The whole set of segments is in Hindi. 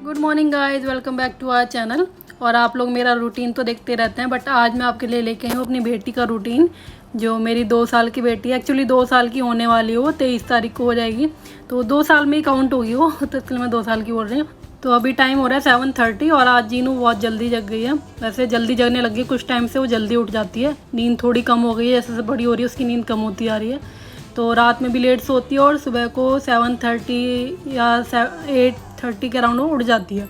Good morning guys, welcome back to our channel. और आप लोग मेरा रूटीन तो देखते रहते हैं, बट आज मैं आपके लिए लेके आई हूँ अपनी बेटी का रूटीन। जो मेरी 2 साल की बेटी है, एक्चुअली 2 साल की होने वाली हो, 23 तारीख को हो जाएगी। तो 2 साल में ही काउंट होगी वो, तो इसलिए मैं 2 साल की बोल रही हूँ। तो अभी टाइम हो रहा है 7:30 और आज जीनू बहुत जल्दी जग गई है। वैसे जल्दी जगने लगी, कुछ टाइम से वो जल्दी उठ जाती है। नींद थोड़ी कम हो गई है, जैसे बड़ी हो रही है उसकी नींद कम होती आ रही है। तो रात में भी लेट सोती है और सुबह को 7:30 या 8:30 के अराउंड वो उठ जाती है।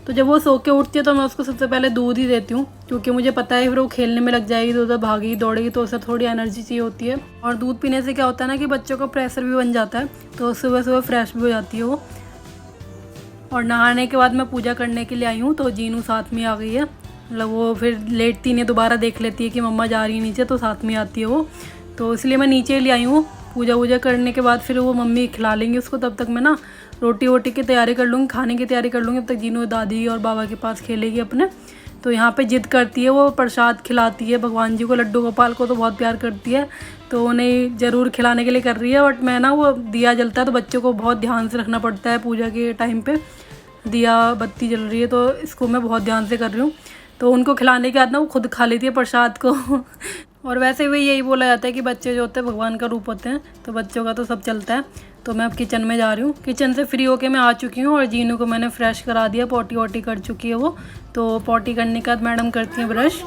तो जब वो सो के उठती है तो मैं उसको सबसे पहले दूध ही देती हूँ, क्योंकि मुझे पता है फिर वो खेलने में लग जाएगी, तो उधर भागेगी दौड़ेगी, तो उससे थोड़ी एनर्जी चाहिए होती है। और दूध पीने से क्या होता है ना कि बच्चों का प्रेशर भी बन जाता है, तो सुबह सुबह फ्रेश भी हो जाती है वो। और नहाने के बाद मैं पूजा करने के लिए आई हूँ, तो जीनू साथ में आ गई है। मतलब वो फिर लेटती नहीं, दोबारा देख लेती है कि मम्मा जा रही है नीचे, तो साथ में आती है वो। तो इसलिए मैं नीचे ले आई हूँ। पूजा वूजा करने के बाद फिर वो मम्मी खिला लेंगी उसको, तब तक मैं ना रोटी वोटी की तैयारी कर लूँगी, खाने की तैयारी कर लूँगी। तब तक जीनू दादी और बाबा के पास खेलेगी अपने। तो यहाँ पे जिद करती है, वो प्रसाद खिलाती है भगवान जी को, लड्डू गोपाल को तो बहुत प्यार करती है, तो उन्हें ज़रूर खिलाने के लिए कर रही है। बट मैं ना, वो दिया जलता है तो बच्चों को बहुत ध्यान से रखना पड़ता है। पूजा के टाइम पे दिया बत्ती जल रही है, तो इसको मैं बहुत ध्यान से कर रही हूँ। तो उनको खिलाने के बाद ना वो खुद खा लेती है प्रसाद को। और वैसे भी यही बोला जाता है कि बच्चे जो होते हैं भगवान का रूप होते हैं, तो बच्चों का तो सब चलता है। तो मैं अब किचन में जा रही हूँ। किचन से फ्री होके मैं आ चुकी हूँ और जीनू को मैंने फ्रेश करा दिया, पॉटी वॉटी कर चुकी है वो। तो पॉटी करने के बाद मैडम करती हैं ब्रश।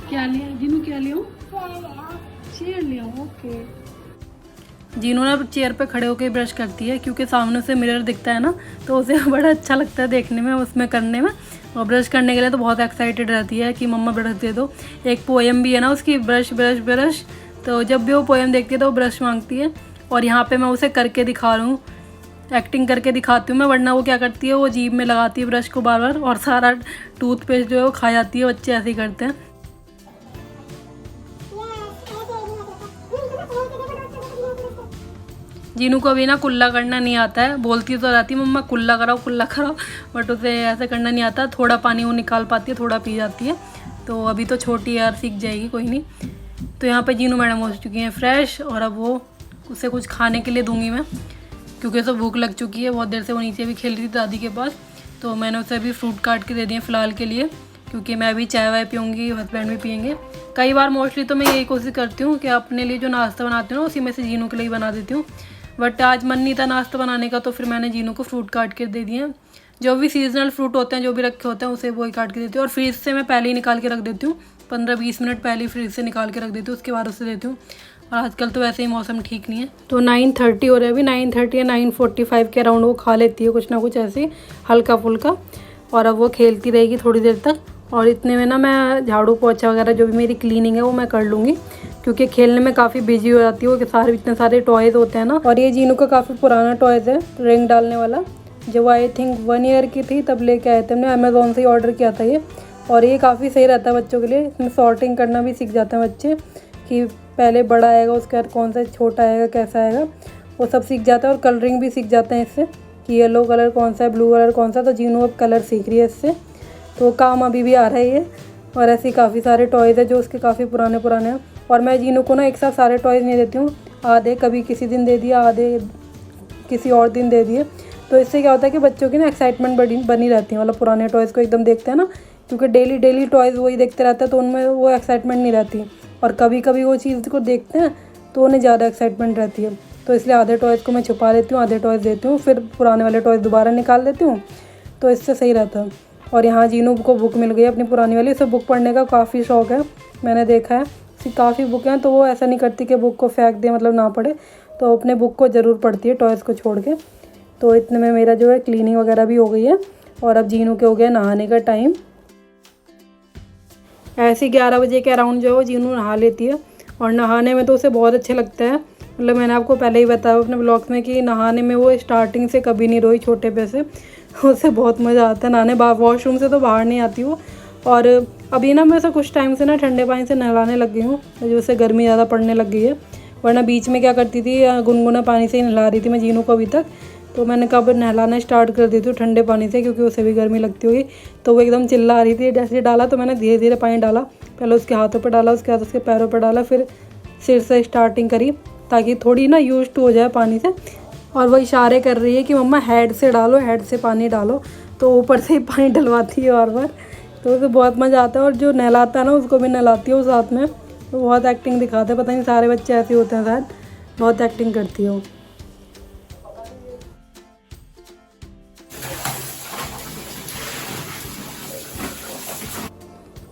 क्या लिया जीनू, क्या लिया? चेयर लिया, ओके। जीनू ना चेयर पे खड़े होकर ब्रश करती है, क्योंकि सामने से मिरर दिखता है ना, तो उसे बड़ा अच्छा लगता है देखने में, उसमें करने में। और ब्रश करने के लिए तो बहुत एक्साइटेड रहती है कि मम्मा ब्रश दे दो। एक पोएम भी है ना उसकी, ब्रश ब्रश ब्रश। तो जब भी वो पोएम देखती है तो वो ब्रश मांगती है। और यहाँ पे मैं उसे करके दिखा रही हूँ, एक्टिंग करके दिखाती हूँ मैं, वरना वो क्या करती है, वो जीभ में लगाती है ब्रश को बार बार, और सारा टूथपेस्ट जो है वो खा जाती है। बच्चे ऐसे ही करते हैं। जीनू को अभी ना कुल्ला करना नहीं आता है, बोलती तो रहती है मम्मा कुल्ला कराओ, बट उसे ऐसे करना नहीं आता। थोड़ा पानी वो निकाल पाती है, थोड़ा पी जाती है। तो अभी तो छोटी यार, सीख जाएगी, कोई नहीं। तो यहाँ पे जीनू मैडम हो चुकी हैं फ्रेश, और अब वो उसे कुछ खाने के लिए दूंगी मैं, क्योंकि उसे भूख लग चुकी है। बहुत देर से वो नीचे भी खेल रही थी दादी के पास, तो मैंने उसे अभी फ्रूट काट के दे दिए फ़िलहाल के लिए, क्योंकि मैं अभी चाय वाय पीऊँगी, हस्बैंड भी पियेंगे। कई बार मोस्टली तो मैं यही कोशिश करती हूँ कि अपने लिए जो नाश्ता बनाती हूँ ना, उसी में से जीनू के लिए बना देती हूँ। बट आज मन नहीं था नाश्ता बनाने का, तो फिर मैंने जीनू को फ्रूट काट के दे दिए। जो भी सीजनल फ्रूट होते हैं, जो भी रखे होते हैं, उसे वही काट के देती हूँ। और फ्रीज से मैं पहले ही निकाल के रख देती हूँ, 15-20 मिनट पहले ही फ्रीज से निकाल के रख देती हूँ, उसके बाद उसे देती हूँ। और आजकल तो वैसे ही मौसम ठीक नहीं है, तो 9:30 हो रहा है अभी, 9:30 या 9:45 के अराउंड वो खा लेती है कुछ ना कुछ ऐसे हल्का फुल्का। और अब वो खेलती रहेगी थोड़ी देर तक, और इतने में ना मैं झाड़ू पोछा वगैरह जो भी मेरी क्लीनिंग है वो मैं कर लूँगी, क्योंकि खेलने में काफ़ी बिजी हो जाती है वो, कि सारे इतने सारे टॉयज़ होते हैं ना। और ये जीनू का काफ़ी पुराना टॉयज़ है, रिंग डालने वाला, जब आई थिंक 1 ईयर की थी तब लेके आए थे हमने, अमेज़ोन से ही ऑर्डर किया था ये। और ये काफ़ी सही रहता है बच्चों के लिए, इसमें सॉर्टिंग करना भी सीख जाते हैं बच्चे, कि पहले बड़ा आएगा उसके बाद कौन सा छोटा आएगा, कैसा आएगा, वो सब सीख जाता है। और कलरिंग भी सीख जाते हैं इससे, कि येलो कलर कौन सा है, ब्लू कलर कौन सा। तो जीनू अब कलर सीख रही है इससे, तो काम अभी भी आ रहा है ये। और ऐसे ही काफ़ी सारे टॉयज़ है जो उसके काफ़ी पुराने हैं। और मैं जीनू को ना एक साथ सारे टॉयज़ नहीं देती हूँ, आधे कभी किसी दिन दे दिया, आधे किसी और दिन दे दिए। तो इससे क्या होता है कि बच्चों की ना एक्साइटमेंट बनी रहती है, मतलब पुराने टॉयज़ को एकदम देखते हैं ना, क्योंकि डेली टॉयज़ वही देखते रहते हैं, तो उनमें वो एक्साइटमेंट नहीं रहती। और कभी कभी वो चीज़ को देखते हैं तो उन्हें ज़्यादा एक्साइटमेंट रहती है। तो इसलिए आधे टॉयज़ को मैं छुपा लेती हूँ, आधे टॉयज़ देती हूँ, फिर पुराने वाले टॉयज़ दोबारा निकाल देती हूँ, तो इससे सही रहता है। और यहाँ जीनू को बुक मिल गई अपनी पुरानी वाली, उसे बुक पढ़ने का काफ़ी शौक़ है, मैंने देखा है। काफ़ी बुक हैं, तो वो ऐसा नहीं करती कि बुक को फेंक दे, मतलब ना पढ़े, तो अपने बुक को ज़रूर पढ़ती है टॉयज़ को छोड़ के। तो इतने में मेरा जो है क्लीनिंग वगैरह भी हो गई है, और अब जीनू के हो गया नहाने का टाइम। ऐसे 11 बजे के अराउंड जो है वो जीनू नहा लेती है, और नहाने में तो उसे बहुत अच्छा लगता है। मतलब मैंने आपको पहले ही बताया अपने ब्लॉग्स में कि नहाने में वो स्टार्टिंग से कभी नहीं रोई, छोटे पे से उसे बहुत मज़ा आता है नहाने। वॉशरूम से तो बाहर नहीं आती वो। और अभी ना मैं से कुछ टाइम से ना ठंडे पानी से नहलाने लग गई हूँ, जैसे गर्मी ज़्यादा पड़ने लग गई है। वरना बीच में क्या करती थी, गुनगुना पानी से ही नहला रही थी मैं जीनू को अभी तक। तो मैंने कब नहलाना स्टार्ट कर देती हूँ ठंडे पानी से, क्योंकि उसे भी गर्मी लगती होगी। तो वो एकदम चिल्ला रही थी, जैसे डाला तो मैंने धीरे धीरे पानी डाला, पहले उसके हाथों पर डाला, उसके बाद उसके पैरों पर डाला, फिर सिर से स्टार्टिंग करी, ताकि थोड़ी ना यूज टू हो जाए पानी से। और वो इशारे कर रही है कि मम्मा हेड से डालो, हेड से पानी डालो, तो ऊपर से ही पानी डलवाती है बार बार। तो उसे बहुत मज़ा आता है, और जो नहलाता है ना उसको भी नहलाती है वो साथ में। तो बहुत एक्टिंग दिखाते हैं, पता नहीं सारे बच्चे ऐसे होते हैं शायद, बहुत एक्टिंग करती है वो।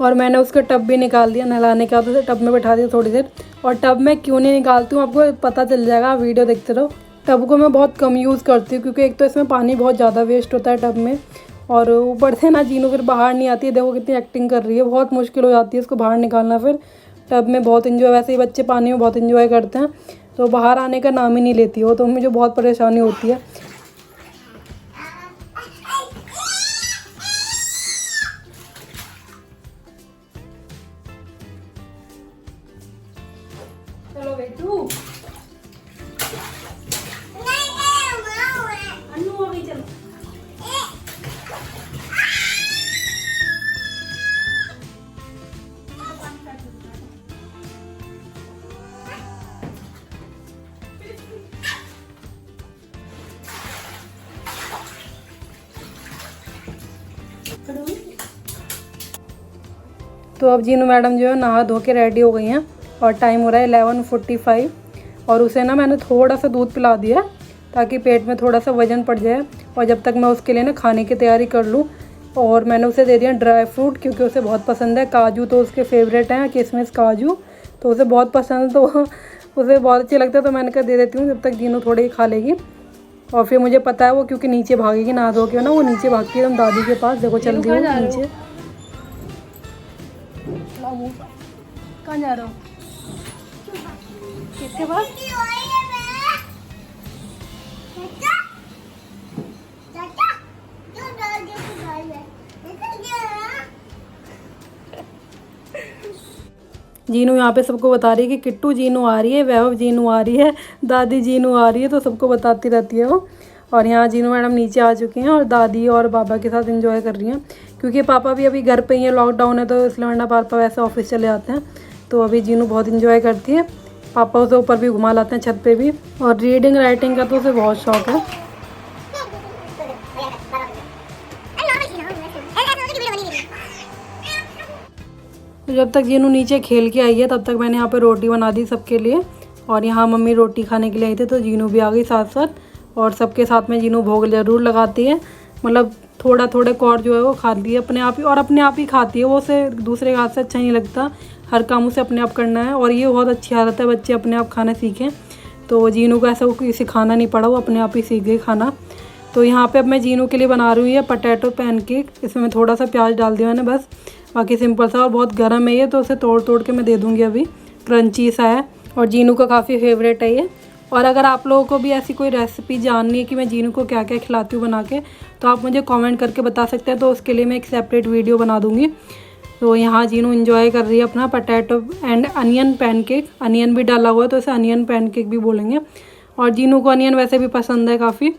और मैंने उसका टब भी निकाल दिया नहलाने के बाद, उसे टब में बैठा दिया थोड़ी देर। और टब में क्यों नहीं निकालती हूँ आपको पता चल जाएगा, वीडियो देखते रहो। टब को मैं बहुत कम यूज़ करती हूँ क्योंकि एक तो इसमें पानी बहुत ज़्यादा वेस्ट होता है टब में, और ऊपर से ना जीनू फिर बाहर नहीं आती है। देखो कितनी एक्टिंग कर रही है, बहुत मुश्किल हो जाती है इसको बाहर निकालना। फिर टब में बहुत इन्जॉय, वैसे ही बच्चे पानी में बहुत इन्जॉय करते हैं, तो बाहर आने का नाम ही नहीं लेती हो, तो मुझे बहुत परेशानी होती है। चलो बेटू, अन्नू हो गई, चलो। तो अब जीनू मैडम जो है नहा धो के रेडी हो गई हैं, और टाइम हो रहा है 11:45। और उसे ना मैंने थोड़ा सा दूध पिला दिया ताकि पेट में थोड़ा सा वजन पड़ जाए, और जब तक मैं उसके लिए ना खाने की तैयारी कर लूँ। और मैंने उसे दे दिया ड्राई फ्रूट क्योंकि उसे बहुत पसंद है, काजू तो उसके फेवरेट हैं, किशमिश काजू तो उसे बहुत पसंद है, तो उसे बहुत अच्छे लगता है। तो मैंने कहा दे देती हूँ, जब तक जीनू थोड़े ही खा लेगी। और फिर मुझे पता है वो क्योंकि नीचे भागेगी, नहा धो के ना वो नीचे भागती है एकदम दादी के पास। देखो चल दी हो नीचे। कहाँ जा रहे हो? किसके पास? जीनू यहाँ पे सबको बता रही है कि किट्टू जीनू आ रही है, वैभव जीनू आ रही है, दादी जीनू आ रही है, तो सबको बताती रहती है वो। और यहाँ जीनू मैडम नीचे आ चुकी हैं और दादी और पापा के साथ एंजॉय कर रही हैं, क्योंकि पापा भी अभी घर पे ही है, लॉकडाउन है, तो इसलिए वरना पापा वैसे ऑफिस चले जाते हैं। तो अभी जीनू बहुत एंजॉय करती है, पापा उसे ऊपर भी घुमा लाते हैं छत पे भी। और रीडिंग राइटिंग का तो उसे बहुत शौक है। तो जब तक जीनू नीचे खेल के आई है तब तक मैंने यहाँ पे रोटी बना दी सबके लिए, और यहाँ मम्मी रोटी खाने के लिए आई थी, तो जीनू भी आ गई साथ साथ। और सबके साथ में जीनू भोग ज़रूर लगाती है, मतलब थोड़ा थोड़े कौर जो है वो खाती है अपने आप ही, और अपने आप ही खाती है वो, उसे दूसरे के हाथ से अच्छा नहीं लगता, हर काम उसे अपने आप करना है। और ये बहुत अच्छी आदत है, बच्चे अपने आप खाना सीखें। तो जीनू को ऐसा कोई सिखाना नहीं पड़ा, वो अपने आप ही सीख गई खाना। तो यहाँ पे अब मैं जीनू के लिए बना रही हूँ ये पटेटो पैनकेक। इसमें मैं थोड़ा सा प्याज डाल दिया मैंने बस, बाकी सिंपल सा। और बहुत गर्म है ये, तो उसे तोड़ तोड़ के मैं दे दूँगी अभी, क्रंची सा है और जीनू का काफ़ी फेवरेट है ये। और अगर आप लोगों को भी ऐसी कोई रेसिपी जाननी है कि मैं जीनू को क्या क्या खिलाती हूँ बना के, तो आप मुझे कमेंट करके बता सकते हैं, तो उसके लिए मैं एक सेपरेट वीडियो बना दूँगी। तो यहाँ जीनू एंजॉय कर रही है अपना potato and onion pancake, onion भी डाला हुआ है तो इसे अनियन पैनकेक भी बोलेंगे। और जीनू को अनियन वैसे भी पसंद है काफ़ी,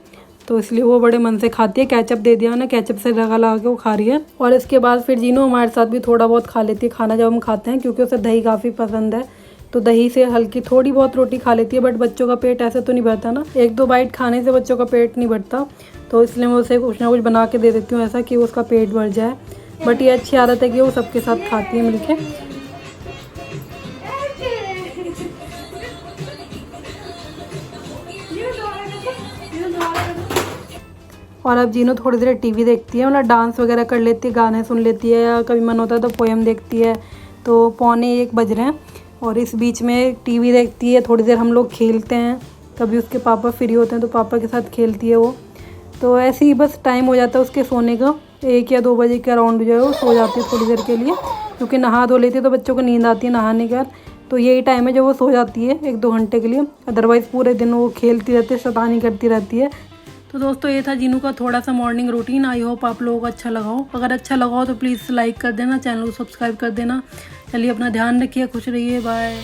तो इसलिए वो बड़े मन से खाती है। केचप दे दिया ना, केचप से लगा के वो खा रही है। और इसके बाद फिर जीनू हमारे साथ भी थोड़ा बहुत खा लेती है खाना जब हम खाते हैं, क्योंकि उसे दही काफ़ी पसंद है, तो दही से हल्की थोड़ी बहुत रोटी खा लेती है। बट बच्चों का पेट ऐसे तो नहीं भरता ना, एक दो बाइट खाने से बच्चों का पेट नहीं भरता, तो इसलिए मैं उसे कुछ ना कुछ बना के दे देती हूँ ऐसा कि उसका पेट भर जाए। बट ये अच्छी आदत है कि वो सबके साथ खाती है मिलके। और अब जीनू थोड़ी देर टीवी देखती है, मतलब डांस वगैरह कर लेती है, गाने सुन लेती है, या कभी मन होता है तो पोएम देखती है। तो 12:45 बज रहे हैं और इस बीच में टीवी देखती है, थोड़ी देर हम लोग खेलते हैं, कभी उसके पापा फ्री होते हैं तो पापा के साथ खेलती है वो। तो ऐसे ही बस टाइम हो जाता है उसके सोने का, 1 या 2 बजे के अराउंड जो है वो सो जाती है थोड़ी देर के लिए, क्योंकि नहा धो लेती है तो बच्चों को नींद आती है नहाने के बाद। तो यही टाइम है जब वो सो जाती है 1-2 घंटे के लिए, अदरवाइज़ पूरे दिन वो खेलती रहती है, शैतानी करती रहती है। तो दोस्तों ये था जीनू का थोड़ा सा मॉर्निंग रूटीन। आई होप आप लोगों को अच्छा लगा हो। अगर अच्छा लगा हो तो प्लीज़ लाइक कर देना, चैनल को सब्सक्राइब कर देना। चलिए अपना ध्यान रखिए, खुश रहिए, बाय।